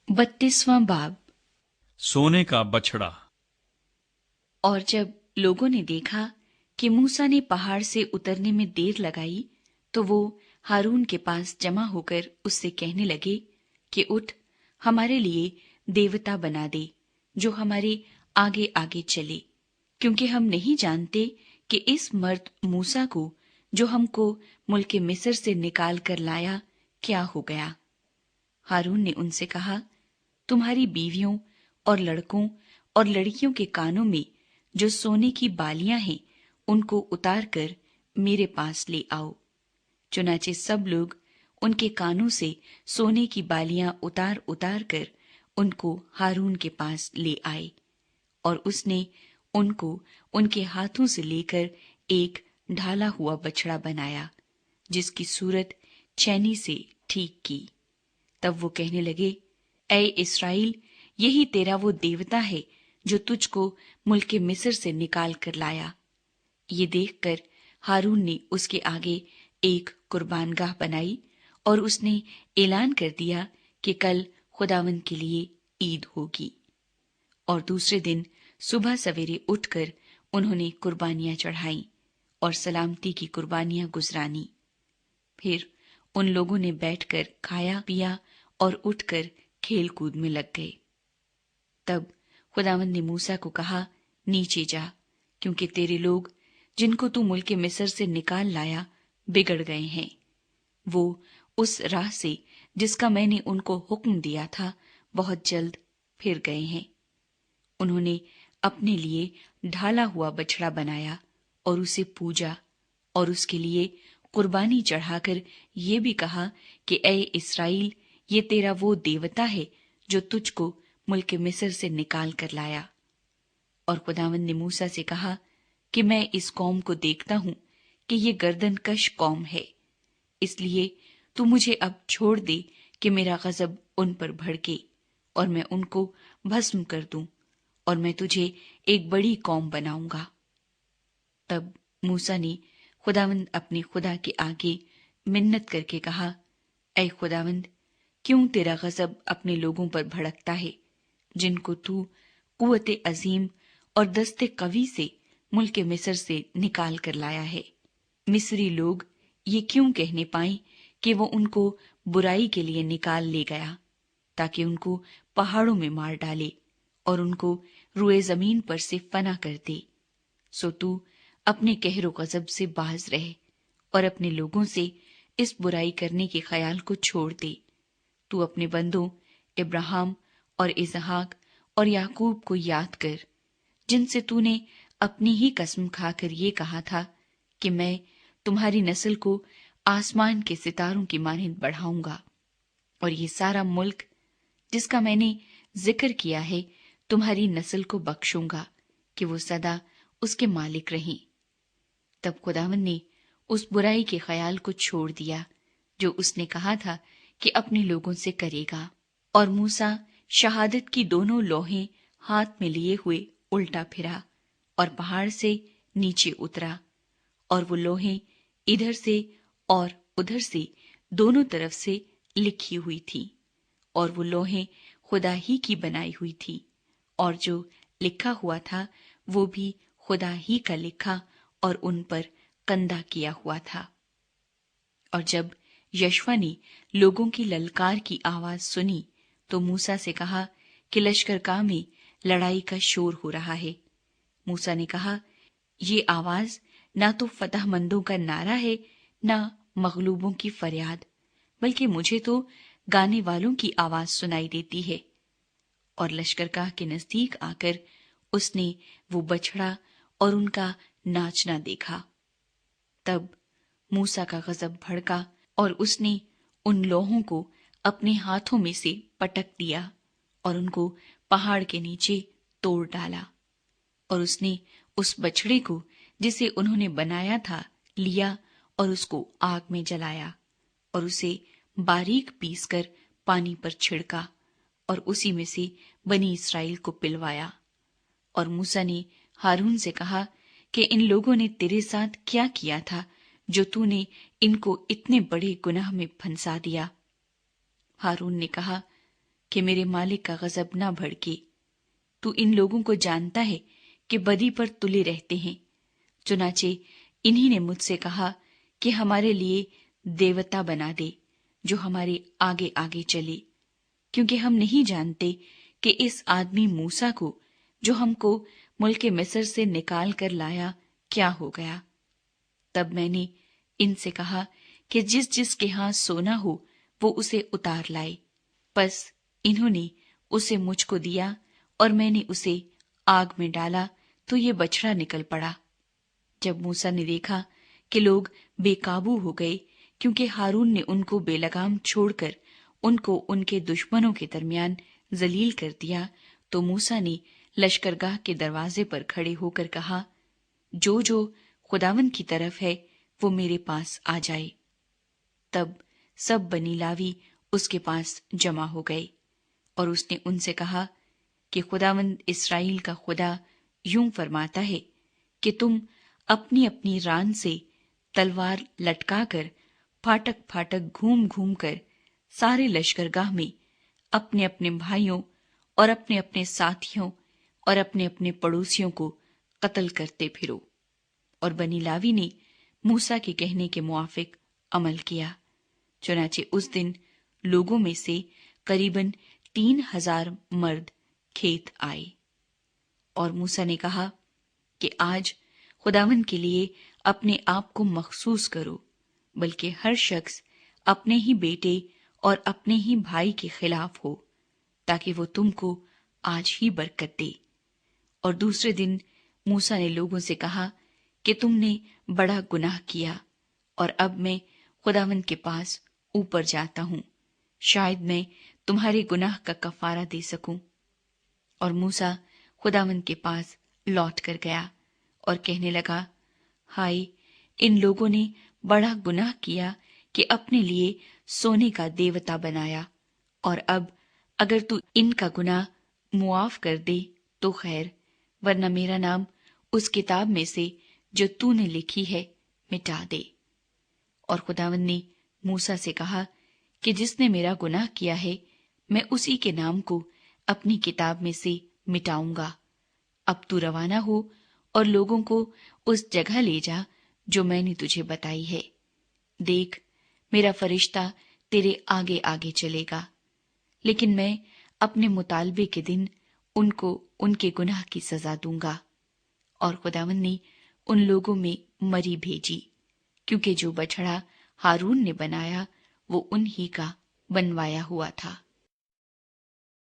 32वां बाब। सोने का बछड़ा। और जब लोगों ने देखा कि मूसा ने पहाड़ से उतरने में देर लगाई, तो वो हारून के पास जमा होकर उससे कहने लगे कि उठ, हमारे लिए देवता बना दे जो हमारे आगे आगे चले, क्योंकि हम नहीं जानते कि इस मर्द मूसा को जो हमको मुल्क मिस्र से निकाल कर लाया क्या हो गया। हारून ने उनसे कहा, तुम्हारी बीवियों और लड़कों और लड़कियों के कानों में जो सोने की बालियां हैं उनको उतार कर मेरे पास ले आओ। चुनाचे सब लोग उनके कानों से सोने की बालियां उतार उतार कर उनको हारून के पास ले आए, और उसने उनको उनके हाथों से लेकर एक ढाला हुआ बछड़ा बनाया, जिसकी सूरत चैनी से ठीक की। तब वो कहने लगे, ऐ इस्राएल, यही तेरा वो देवता है जो तुझको मुल्क मिस्र से निकाल कर लाया। ये देखकर हारून ने उसके आगे एक कुर्बानगाह बनाई, और उसने ऐलान कर दिया कि कल खुदावंद के लिए ईद होगी। और दूसरे दिन सुबह सवेरे उठकर उन्होंने कुर्बानियां चढ़ाई और सलामती की कुर्बानियां गुजरानी। फिर उन लोगों ने बैठकर खाया पिया और उठकर खेल कूद में लग गए। तब खुदावंद ने मूसा को कहा, नीचे जा, क्योंकि तेरे लोग जिनको तू मुल्क मिस्र से निकाल लाया बिगड़ गए हैं। वो उस राह से जिसका मैंने उनको हुक्म दिया था बहुत जल्द फिर गए हैं। उन्होंने अपने लिए ढाला हुआ बछड़ा बनाया और उसे पूजा, और उसके लिए कुर्बानी चढ़ाकर ये भी कहा कि ऐ इस्राएल, ये तेरा वो देवता है जो तुझको मुल्क मिस्र से निकाल कर लाया। और खुदावंद ने मूसा से कहा कि मैं इस कौम को देखता हूं कि ये गर्दनकश कौम है, इसलिए तू मुझे अब छोड़ दे कि मेरा गजब उन पर भड़के और मैं उनको भस्म कर दूं, और मैं तुझे एक बड़ी कौम बनाऊंगा। तब मूसा ने खुदावंद अपने खुदा के आगे मिन्नत करके कहा, ऐ खुदावंद, क्यों तेरा गजब अपने लोगों पर भड़कता है, जिनको तू कुव्वत अजीम और दस्ते कवी से मुल्क मिस्र से निकाल कर लाया है। मिस्री लोग ये क्यों कहने पाए कि वो उनको बुराई के लिए निकाल ले गया, ताकि उनको पहाड़ों में मार डाले और उनको रुए जमीन पर से फना कर दे। सो तू अपने कहरो गजब से बाज रह और अपने लोगों से इस बुराई करने के ख्याल को छोड़ दे। तू अपने बंदों इब्राहिम और इसहाक और याकूब को याद कर, जिनसे तूने अपनी ही कसम खाकर ये कहा था कि मैं तुम्हारी नस्ल को आसमान के सितारों की मानंद बढ़ाऊंगा, और ये सारा मुल्क जिसका मैंने जिक्र किया है तुम्हारी नस्ल को बख्शूंगा कि वो सदा उसके मालिक रहें। तब खुदावंद ने उस बुराई के ख्याल को छोड़ दिया जो उसने कहा था कि अपने लोगों से करेगा। और मूसा शहादत की दोनों लोहें हाथ में लिए हुए उल्टा फिरा और पहाड़ से नीचे उतरा, और वो लोहें इधर से और उधर से दोनों तरफ से लिखी हुई थी, और वो लोहें खुदा ही की बनाई हुई थी, और जो लिखा हुआ था वो भी खुदा ही का लिखा और उन पर कंदा किया हुआ था। और जब यशवा ने लोगों की ललकार की आवाज सुनी तो मूसा से कहा कि लश्करगाह में लड़ाई का शोर हो रहा है। मूसा ने कहा, ये आवाज ना तो फतहमंदों का नारा है ना मगलूबों की फरियाद, बल्कि मुझे तो गाने वालों की आवाज सुनाई देती है। और लश्करगाह के नजदीक आकर उसने वो बछड़ा और उनका नाचना देखा। तब मूसा का गजब भड़का और उसने उन लोहों को अपने हाथों में से पटक दिया और उनको पहाड़ के नीचे तोड़ डाला। और उसने उस बछड़े को जिसे उन्होंने बनाया था लिया और उसको आग में जलाया और उसे बारीक पीसकर पानी पर छिड़का और उसी में से बनी इस्राएल को पिलवाया। और मूसा ने हारून से कहा कि इन लोगों ने तेरे साथ क्या किया था जो तूने इनको इतने बड़े गुनाह में फंसा दिया। हारून ने कहा, کہ میرے मालिक का गजब न भड़के। तू इन लोगों को जानता है कि बदी पर तुले रहते हैं। चुनाचे इन्हीं ने मुझसे कहा कि हमारे लिए देवता बना दे जो हमारे आगे आगे चले, क्योंकि हम नहीं जानते कि इस आदमी मूसा को जो हमको मुल्क मिस्र से निकाल कर लाया क्या हो गया। तब मैंने इनसे कहा कि जिस जिसके यहाँ सोना हो वो उसे उतार लाए। बस इन्होंने उसे मुझको दिया और मैंने उसे आग में डाला तो ये बछड़ा निकल पड़ा। जब मूसा ने देखा कि लोग बेकाबू हो गए, क्योंकि हारून ने उनको बेलगाम छोड़कर उनको उनके दुश्मनों के दरमियान जलील कर दिया, तो मूसा ने लश्करगाह के दरवाजे पर खड़े होकर कहा, जो जो खुदावन की तरफ है वो मेरे पास आ जाए। तब सब बनी लावी उसके पास जमा हो गए और उसने उनसे कहा कि खुदावंद इस्राएल का खुदा यूं फरमाता है कि तुम अपनी अपनी रान से तलवार लटकाकर फाटक फाटक घूम घूम कर सारे लश्करगाह में अपने अपने भाइयों और अपने अपने साथियों और अपने अपने पड़ोसियों को कत्ल करते फिरो। और बनी लावी ने मूसा के कहने के मुआफिक अमल किया। चुनाचे उस दिन लोगों में से करीबन 3000 मर्द खेत आए। और मूसा ने कहा कि आज खुदावन के लिए अपने आप को मखसूस करो, बल्कि हर शख्स अपने ही बेटे और अपने ही भाई के खिलाफ हो, ताकि वो तुमको आज ही बरकत दे। और दूसरे दिन मूसा ने लोगों से कहा कि तुमने बड़ा गुनाह किया और अब मैं खुदावन के पास ऊपर जाता हूँ, शायद मैं तुम्हारे गुनाह का कफारा दे सकूं। और मूसा खुदावन के पास लौट कर गया और कहने लगा, हाय, इन लोगों ने बड़ा गुनाह किया कि अपने लिए सोने का देवता बनाया, और अब अगर तू इनका गुनाह मुआफ कर दे तो खैर, वरना मेरा नाम उस किताब में से जो तूने लिखी है मिटा दे। और खुदावन ने मूसा से कहा कि जिसने मेरा गुनाह किया है मैं उसी के नाम को अपनी किताब में से मिटाऊंगा। अब तू रवाना हो और लोगों को उस जगह ले जा जो मैंने तुझे बताई है। देख, मेरा फरिश्ता तेरे आगे आगे चलेगा, लेकिन मैं अपने मुतालबे के दिन उनको उनके गुनाह की सजा दूंगा। और खुदावन ने उन लोगों में मरी भेजी, क्योंकि जो बछड़ा हारून ने बनाया वो उन्हीं का बनवाया हुआ था।